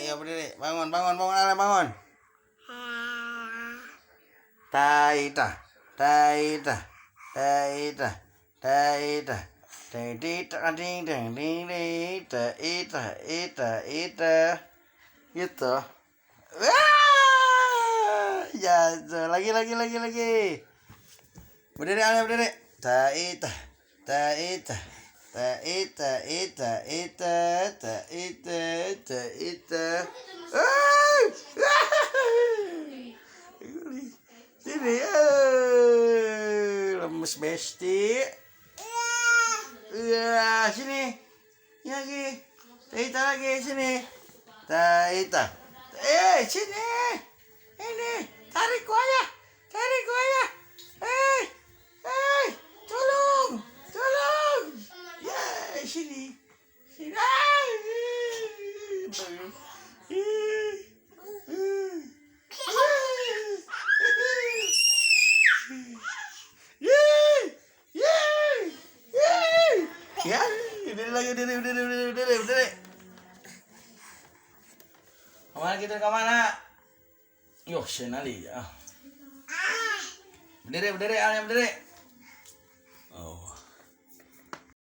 Ayo berdiri, bangun, Ale, bangun. Taita, taita, taita, taita, taita, ding, ding, ding, ding, ita, gitu. Ya, lagi. Berdiri, Ale, berdiri. Taita, taita, taita, taita. Sini, lemes besti. Ya, sini. Lagi. Taita lagi, sini. Taita. Sini. Ini, tarik gua ya. Tolong. Ya, sini. Ya, diri. Kemana? Yo, senali ya. Berdiri, Ale, berdiri.